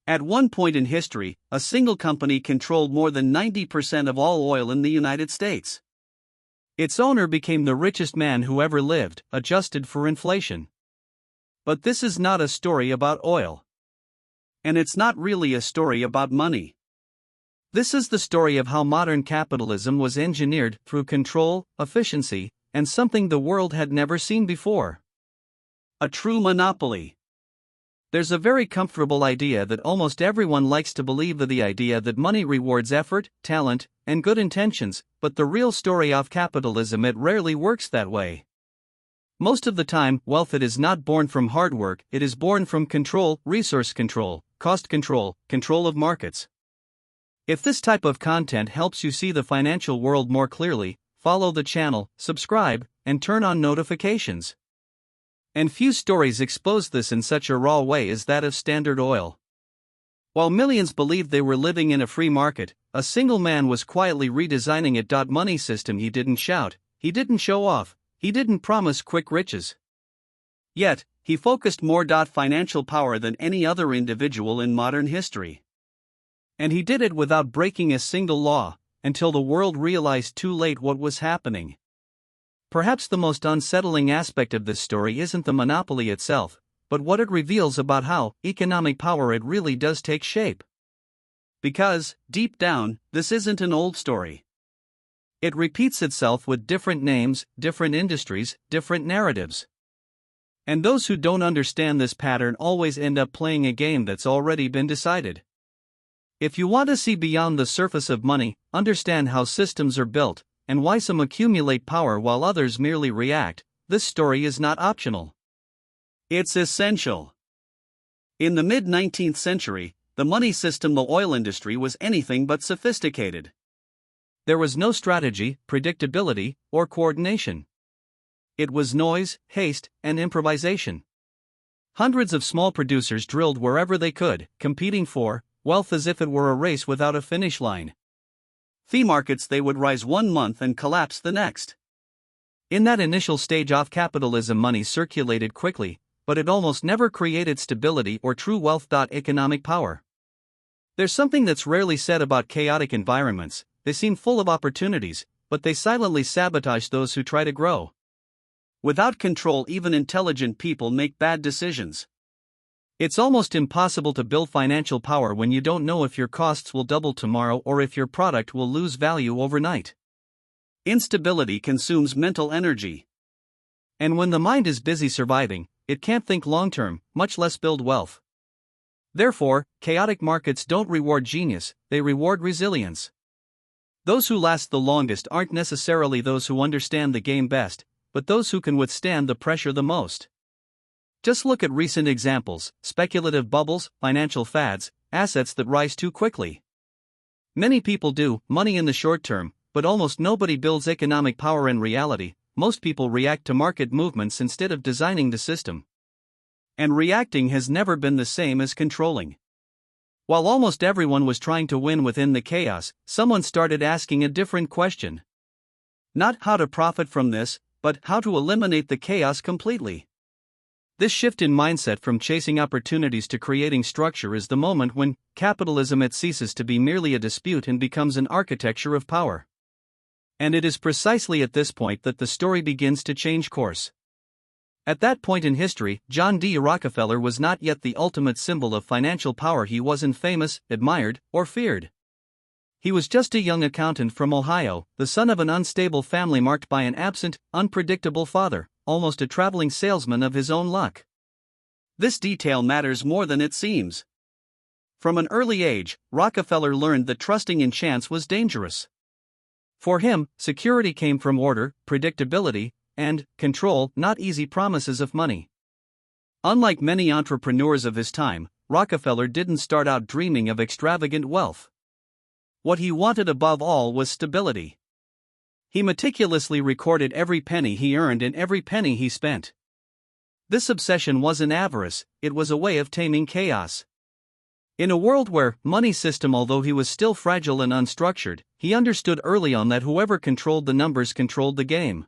At one point in history, a single company controlled more than 90% of all oil in the United States. Its owner became the richest man who ever lived, adjusted for inflation. But this is not a story about oil. And it's not really a story about money. This is the story of how modern capitalism was engineered through control, efficiency, and something the world had never seen before: a true monopoly. There's a very comfortable idea that almost everyone likes to believe, the idea that money rewards effort, talent, and good intentions, but the real story of capitalism, it rarely works that way. Most of the time, wealth is not born from hard work, it is born from control, resource control, cost control, control of markets. If this type of content helps you see the financial world more clearly, follow the channel, subscribe, and turn on notifications. And few stories expose this in such a raw way as that of Standard Oil. While millions believed they were living in a free market, a single man was quietly redesigning it. Money system. He didn't shout, he didn't show off, he didn't promise quick riches. Yet, he focused more. Financial power than any other individual in modern history. And he did it without breaking a single law, until the world realized too late what was happening. Perhaps the most unsettling aspect of this story isn't the monopoly itself, but what it reveals about how economic power it really does take shape. Because, deep down, this isn't an old story. It repeats itself with different names, different industries, different narratives. And those who don't understand this pattern always end up playing a game that's already been decided. If you want to see beyond the surface of money, understand how systems are built, and why some accumulate power while others merely react, this story is not optional. It's essential. In the mid-19th century, the money system, the oil industry, was anything but sophisticated. There was no strategy, predictability, or coordination. It was noise, haste, and improvisation. Hundreds of small producers drilled wherever they could, competing for wealth as if it were a race without a finish line. Fee markets, they would rise one month and collapse the next. In that initial stage of capitalism, money circulated quickly, but it almost never created stability or true wealth. Economic power. There's something that's rarely said about chaotic environments. They seem full of opportunities, but they silently sabotage those who try to grow. Without control, even intelligent people make bad decisions. It's almost impossible to build financial power when you don't know if your costs will double tomorrow or if your product will lose value overnight. Instability consumes mental energy. And when the mind is busy surviving, it can't think long-term, much less build wealth. Therefore, chaotic markets don't reward genius, they reward resilience. Those who last the longest aren't necessarily those who understand the game best, but those who can withstand the pressure the most. Just look at recent examples: speculative bubbles, financial fads, assets that rise too quickly. Many people do money in the short term, but almost nobody builds economic power in reality. Most people react to market movements instead of designing the system. And reacting has never been the same as controlling. While almost everyone was trying to win within the chaos, someone started asking a different question. Not how to profit from this, but how to eliminate the chaos completely. This shift in mindset from chasing opportunities to creating structure is the moment when capitalism ceases to be merely a dispute and becomes an architecture of power. And it is precisely at this point that the story begins to change course. At that point in history, John D. Rockefeller was not yet the ultimate symbol of financial power. He wasn't famous, admired, or feared. He was just a young accountant from Ohio, the son of an unstable family marked by an absent, unpredictable father, almost a traveling salesman of his own luck. This detail matters more than it seems. From an early age, Rockefeller learned that trusting in chance was dangerous. For him, security came from order, predictability, and control, not easy promises of money. Unlike many entrepreneurs of his time, Rockefeller didn't start out dreaming of extravagant wealth. What he wanted above all was stability. He meticulously recorded every penny he earned and every penny he spent. This obsession wasn't avarice, it was a way of taming chaos. In a world where money system, although he was still fragile and unstructured, he understood early on that whoever controlled the numbers controlled the game.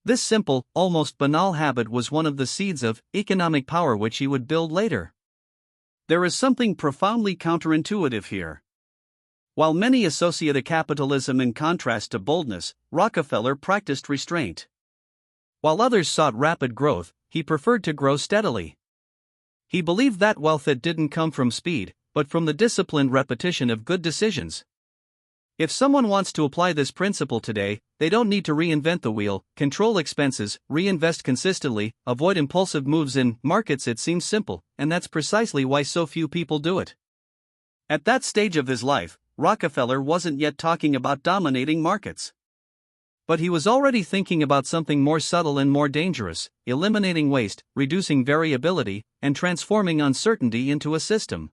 This simple, almost banal habit was one of the seeds of economic power which he would build later. There is something profoundly counterintuitive here. While many associate a capitalism in contrast to boldness, Rockefeller practiced restraint. While others sought rapid growth, he preferred to grow steadily. He believed that wealth didn't come from speed, but from the disciplined repetition of good decisions. If someone wants to apply this principle today, they don't need to reinvent the wheel, control expenses, reinvest consistently, avoid impulsive moves in markets. It seems simple, and that's precisely why so few people do it. At that stage of his life, Rockefeller wasn't yet talking about dominating markets. But he was already thinking about something more subtle and more dangerous: eliminating waste, reducing variability, and transforming uncertainty into a system.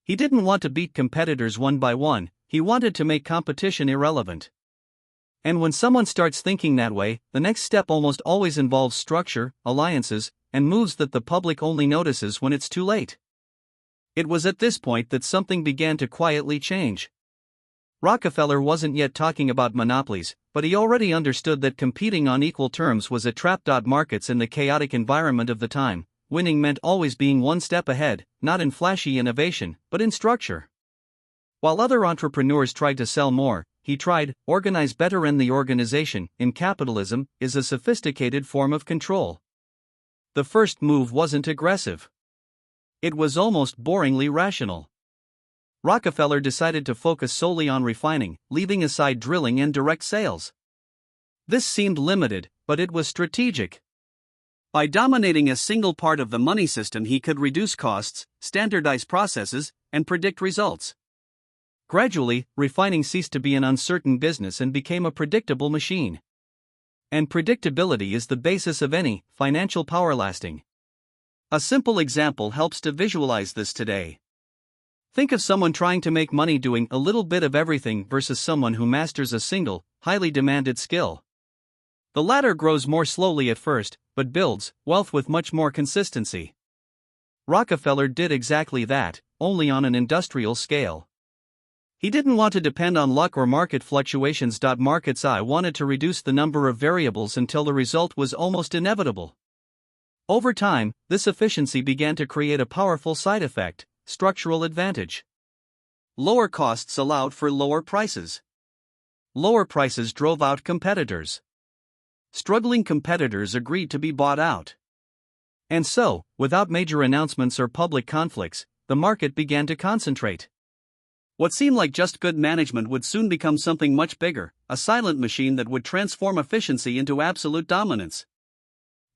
He didn't want to beat competitors one by one, he wanted to make competition irrelevant. And when someone starts thinking that way, the next step almost always involves structure, alliances, and moves that the public only notices when it's too late. It was at this point that something began to quietly change. Rockefeller wasn't yet talking about monopolies, but he already understood that competing on equal terms was a trap. Markets in the chaotic environment of the time, winning meant always being one step ahead, not in flashy innovation, but in structure. While other entrepreneurs tried to sell more, he tried organize better, and the organization, in capitalism, is a sophisticated form of control. The first move wasn't aggressive. It was almost boringly rational. Rockefeller decided to focus solely on refining, leaving aside drilling and direct sales. This seemed limited, but it was strategic. By dominating a single part of the money system, he could reduce costs, standardize processes, and predict results. Gradually, refining ceased to be an uncertain business and became a predictable machine. And predictability is the basis of any financial power lasting. A simple example helps to visualize this today. Think of someone trying to make money doing a little bit of everything versus someone who masters a single, highly demanded skill. The latter grows more slowly at first, but builds wealth with much more consistency. Rockefeller did exactly that, only on an industrial scale. He didn't want to depend on luck or market fluctuations. Markets wanted to reduce the number of variables until the result was almost inevitable. Over time, this efficiency began to create a powerful side effect: structural advantage. Lower costs allowed for lower prices. Lower prices drove out competitors. Struggling competitors agreed to be bought out. And so, without major announcements or public conflicts, the market began to concentrate. What seemed like just good management would soon become something much bigger, a silent machine that would transform efficiency into absolute dominance.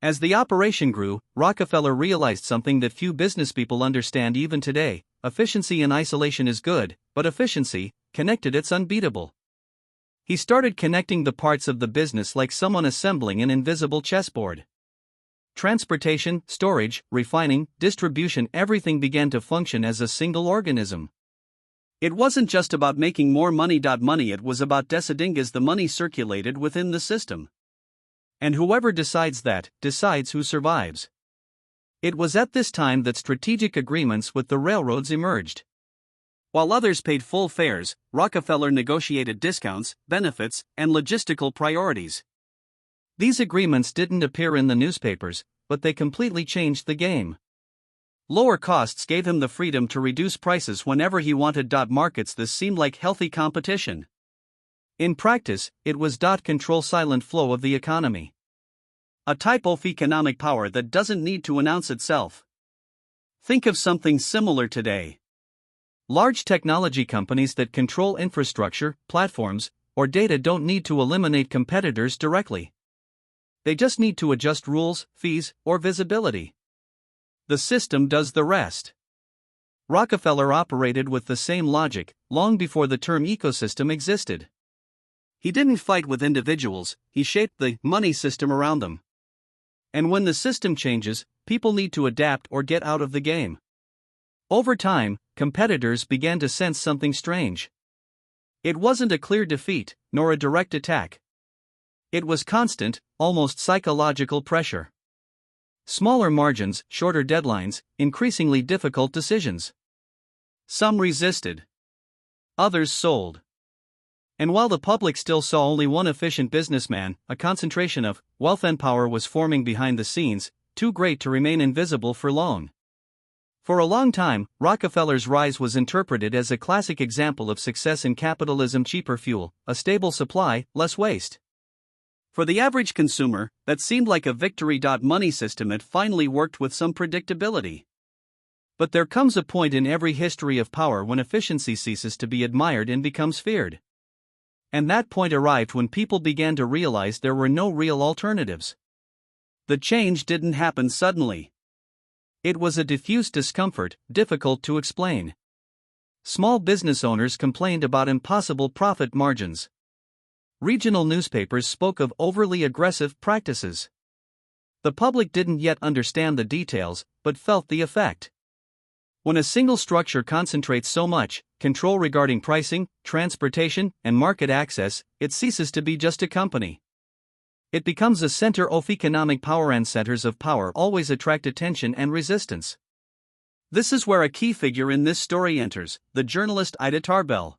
As the operation grew, Rockefeller realized something that few businesspeople understand even today: efficiency in isolation is good, but efficiency, connected, it's unbeatable. He started connecting the parts of the business like someone assembling an invisible chessboard. Transportation, storage, refining, distribution, everything began to function as a single organism. It wasn't just about making more money. It was about deciding as the money circulated within the system. And whoever decides that, decides who survives. It was at this time that strategic agreements with the railroads emerged. While others paid full fares, Rockefeller negotiated discounts, benefits, and logistical priorities. These agreements didn't appear in the newspapers, but they completely changed the game. Lower costs gave him the freedom to reduce prices whenever he wanted. Markets this seemed like healthy competition. In practice, it was control silent flow of the economy. A type of economic power that doesn't need to announce itself. Think of something similar today. Large technology companies that control infrastructure, platforms, or data don't need to eliminate competitors directly. They just need to adjust rules, fees, or visibility. The system does the rest. Rockefeller operated with the same logic, long before the term ecosystem existed. He didn't fight with individuals, he shaped the money system around them. And when the system changes, people need to adapt or get out of the game. Over time, competitors began to sense something strange. It wasn't a clear defeat, nor a direct attack. It was constant, almost psychological pressure. Smaller margins, shorter deadlines, increasingly difficult decisions. Some resisted. Others sold. And while the public still saw only one efficient businessman, a concentration of wealth and power was forming behind the scenes, too great to remain invisible for long. For a long time, Rockefeller's rise was interpreted as a classic example of success in capitalism: cheaper fuel, a stable supply, less waste. For the average consumer, that seemed like a victory. Money system had finally worked with some predictability. But there comes a point in every history of power when efficiency ceases to be admired and becomes feared. And that point arrived when people began to realize there were no real alternatives. The change didn't happen suddenly. It was a diffuse discomfort, difficult to explain. Small business owners complained about impossible profit margins. Regional newspapers spoke of overly aggressive practices. The public didn't yet understand the details, but felt the effect. When a single structure concentrates so much control regarding pricing, transportation, and market access, it ceases to be just a company. It becomes a center of economic power, and centers of power always attract attention and resistance. This is where a key figure in this story enters, the journalist Ida Tarbell.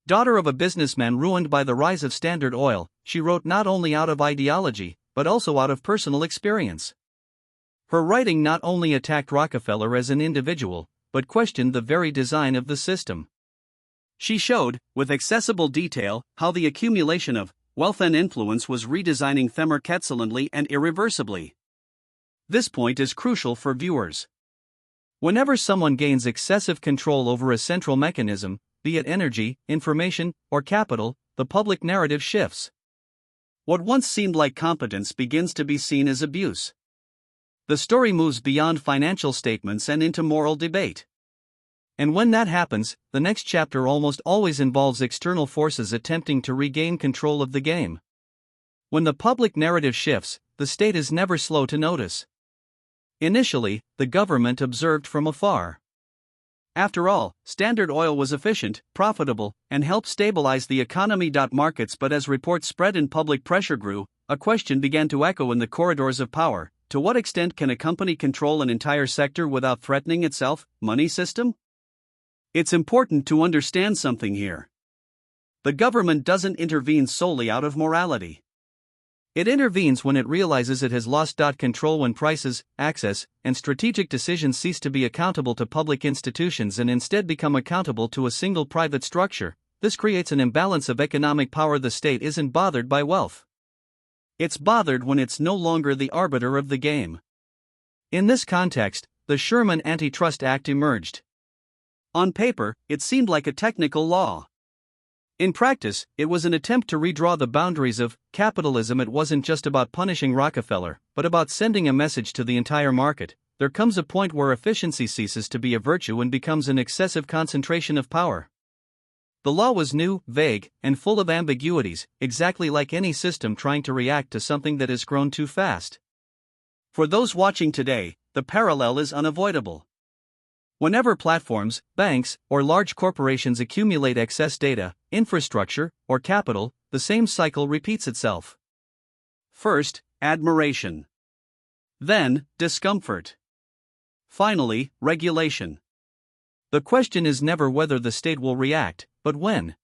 Daughter of a businessman ruined by the rise of Standard Oil, she wrote not only out of ideology, but also out of personal experience. Her writing not only attacked Rockefeller as an individual, but questioned the very design of the system. She showed, with accessible detail, how the accumulation of wealth and influence was redesigning them excellently and irreversibly. This point is crucial for viewers. Whenever someone gains excessive control over a central mechanism, be it energy, information, or capital, the public narrative shifts. What once seemed like competence begins to be seen as abuse. The story moves beyond financial statements and into moral debate. And when that happens, the next chapter almost always involves external forces attempting to regain control of the game. When the public narrative shifts, the state is never slow to notice. Initially, the government observed from afar. After all, Standard Oil was efficient, profitable, and helped stabilize the economy. Markets. But as reports spread and public pressure grew, a question began to echo in the corridors of power: to what extent can a company control an entire sector without threatening itself? Money system? It's important to understand something here. The government doesn't intervene solely out of morality. It intervenes when it realizes it has lost control, when prices, access, and strategic decisions cease to be accountable to public institutions and instead become accountable to a single private structure. This creates an imbalance of economic power. The state isn't bothered by wealth. It's bothered when it's no longer the arbiter of the game. In this context, the Sherman Antitrust Act emerged. On paper, it seemed like a technical law. In practice, it was an attempt to redraw the boundaries of capitalism. It wasn't just about punishing Rockefeller, but about sending a message to the entire market: there comes a point where efficiency ceases to be a virtue and becomes an excessive concentration of power. The law was new, vague, and full of ambiguities, exactly like any system trying to react to something that has grown too fast. For those watching today, the parallel is unavoidable. Whenever platforms, banks, or large corporations accumulate excess data, infrastructure, or capital, the same cycle repeats itself. First, admiration. Then, discomfort. Finally, regulation. The question is never whether the state will react, but when.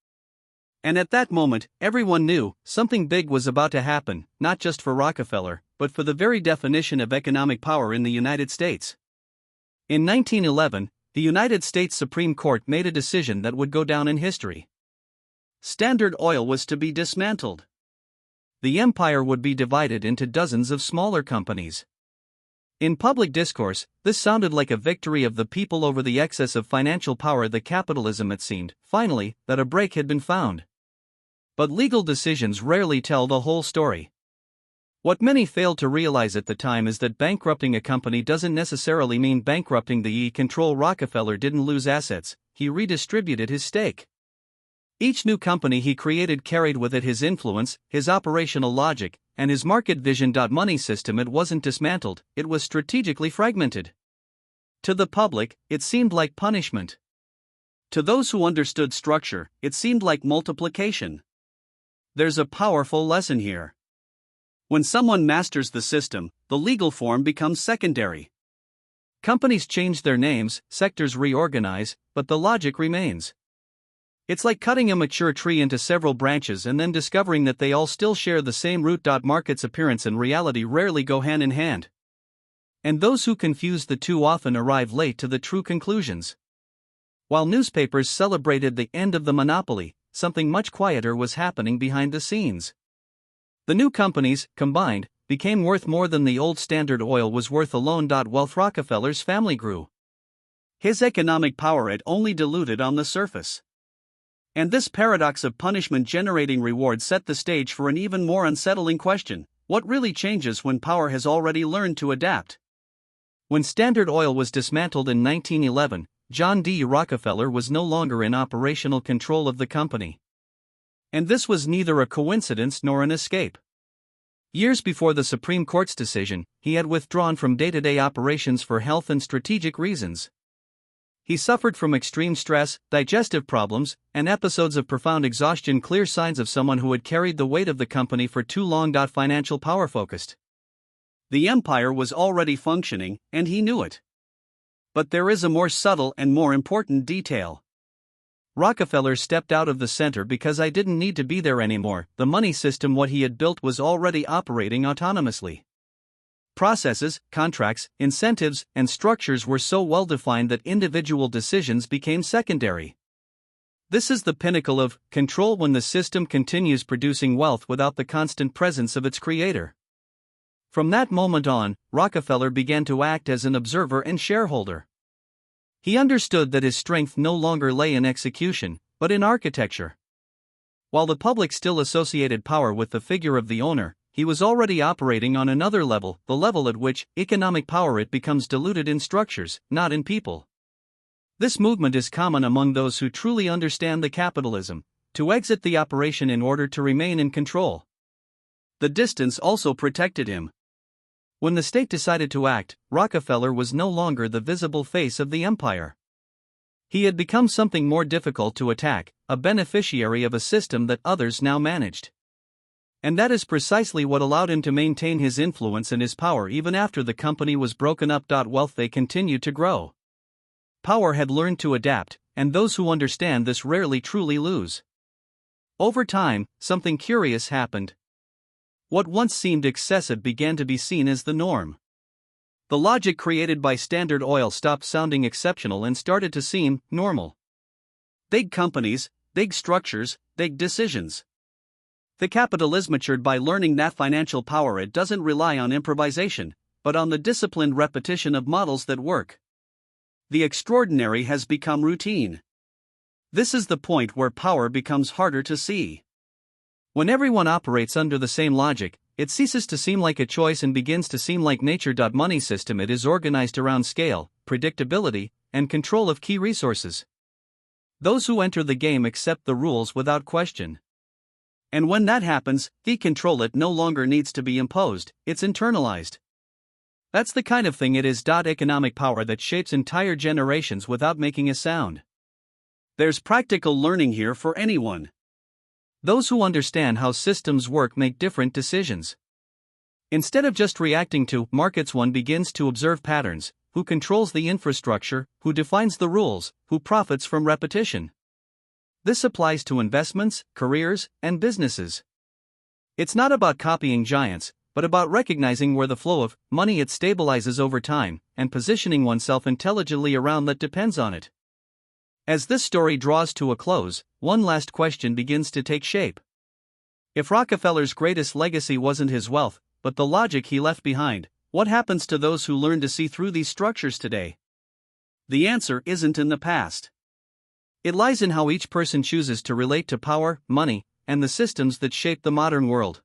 And at that moment, everyone knew something big was about to happen, not just for Rockefeller, but for the very definition of economic power in the United States. In 1911, the United States Supreme Court made a decision that would go down in history. Standard Oil was to be dismantled. The empire would be divided into dozens of smaller companies. In public discourse, this sounded like a victory of the people over the excess of financial power. The capitalism, it seemed, finally, that a break had been found. But legal decisions rarely tell the whole story. What many failed to realize at the time is that bankrupting a company doesn't necessarily mean bankrupting the control. Rockefeller didn't lose assets, he redistributed his stake. Each new company he created carried with it his influence, his operational logic, and his market vision. Money system, it wasn't dismantled, it was strategically fragmented. To the public, it seemed like punishment. To those who understood structure, it seemed like multiplication. There's a powerful lesson here. When someone masters the system, the legal form becomes secondary. Companies change their names, sectors reorganize, but the logic remains. It's like cutting a mature tree into several branches and then discovering that they all still share the same root. Market's appearance and reality rarely go hand in hand. And those who confuse the two often arrive late to the true conclusions. While newspapers celebrated the end of the monopoly, something much quieter was happening behind the scenes. The new companies, combined, became worth more than the old Standard Oil was worth alone. Wealth Rockefeller's family grew. His economic power had only diluted on the surface. And this paradox of punishment generating reward set the stage for an even more unsettling question: what really changes when power has already learned to adapt? When Standard Oil was dismantled in 1911, John D. Rockefeller was no longer in operational control of the company. And this was neither a coincidence nor an escape. Years before the Supreme Court's decision, he had withdrawn from day-to-day operations for health and strategic reasons. He suffered from extreme stress, digestive problems, and episodes of profound exhaustion, clear signs of someone who had carried the weight of the company for too long. Financial power focused. The empire was already functioning, and he knew it. But there is a more subtle and more important detail. Rockefeller stepped out of the center because I didn't need to be there anymore. The money system, what he had built, was already operating autonomously. Processes, contracts, incentives, and structures were so well defined that individual decisions became secondary. This is the pinnacle of control, when the system continues producing wealth without the constant presence of its creator. From that moment on, Rockefeller began to act as an observer and shareholder. He understood that his strength no longer lay in execution, but in architecture. While the public still associated power with the figure of the owner, he was already operating on another level, the level at which economic power becomes diluted in structures, not in people. This movement is common among those who truly understand the capitalism, to exit the operation in order to remain in control. The distance also protected him. When the state decided to act, Rockefeller was no longer the visible face of the empire. He had become something more difficult to attack, a beneficiary of a system that others now managed. And that is precisely what allowed him to maintain his influence and his power even after the company was broken up. Wealth, they continued to grow. Power had learned to adapt, and those who understand this rarely truly lose. Over time, something curious happened. What once seemed excessive began to be seen as the norm. The logic created by Standard Oil stopped sounding exceptional and started to seem normal. Big companies, big structures, big decisions. The capitalism matured by learning that financial power doesn't rely on improvisation, but on the disciplined repetition of models that work. The extraordinary has become routine. This is the point where power becomes harder to see. When everyone operates under the same logic, it ceases to seem like a choice and begins to seem like nature. Money system, it is organized around scale, predictability, and control of key resources. Those who enter the game accept the rules without question. And when that happens, the control it no longer needs to be imposed, it's internalized. That's the kind of thing it is. Economic power that shapes entire generations without making a sound. There's practical learning here for anyone. Those who understand how systems work make different decisions. Instead of just reacting to markets, one begins to observe patterns: who controls the infrastructure, who defines the rules, who profits from repetition. This applies to investments, careers, and businesses. It's not about copying giants, but about recognizing where the flow of money it stabilizes over time, and positioning oneself intelligently around that depends on it. As this story draws to a close, one last question begins to take shape. If Rockefeller's greatest legacy wasn't his wealth, but the logic he left behind, what happens to those who learn to see through these structures today? The answer isn't in the past. It lies in how each person chooses to relate to power, money, and the systems that shape the modern world.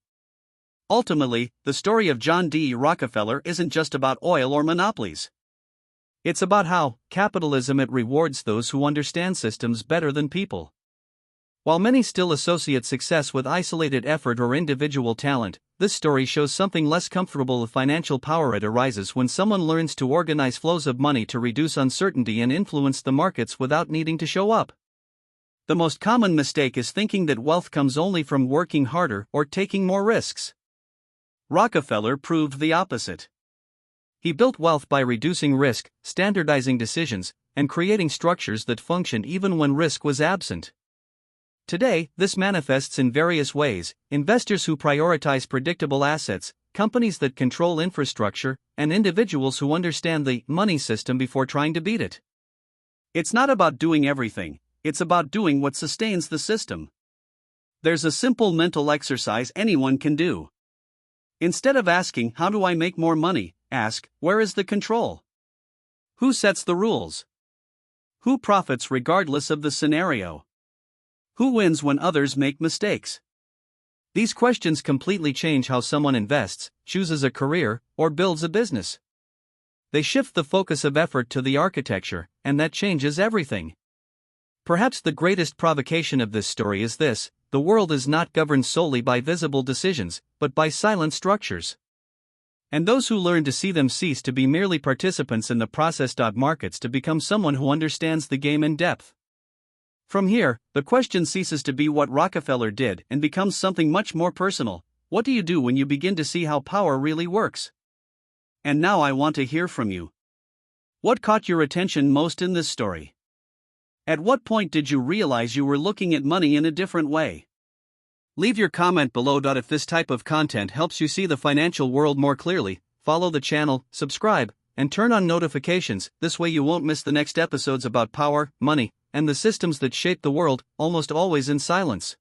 Ultimately, the story of John D. Rockefeller isn't just about oil or monopolies. It's about how capitalism it rewards those who understand systems better than people. While many still associate success with isolated effort or individual talent, this story shows something less comfortable. The financial power it arises when someone learns to organize flows of money to reduce uncertainty and influence the markets without needing to show up. The most common mistake is thinking that wealth comes only from working harder or taking more risks. Rockefeller proved the opposite. He built wealth by reducing risk, standardizing decisions, and creating structures that function even when risk was absent. Today, this manifests in various ways: investors who prioritize predictable assets, companies that control infrastructure, and individuals who understand the money system before trying to beat it. It's not about doing everything, it's about doing what sustains the system. There's a simple mental exercise anyone can do. Instead of asking, "How do I make more money?" ask, "Where is the control? Who sets the rules? Who profits regardless of the scenario? Who wins when others make mistakes?" These questions completely change how someone invests, chooses a career, or builds a business. They shift the focus of effort to the architecture, and that changes everything. Perhaps the greatest provocation of this story is this: the world is not governed solely by visible decisions, but by silent structures. And those who learn to see them cease to be merely participants in the process. Markets to become someone who understands the game in depth. From here, the question ceases to be what Rockefeller did and becomes something much more personal. What do you do when you begin to see how power really works? And now I want to hear from you. What caught your attention most in this story? At what point did you realize you were looking at money in a different way? Leave your comment below. If this type of content helps you see the financial world more clearly, follow the channel, subscribe, and turn on notifications. This way you won't miss the next episodes about power, money, and the systems that shape the world, almost always in silence.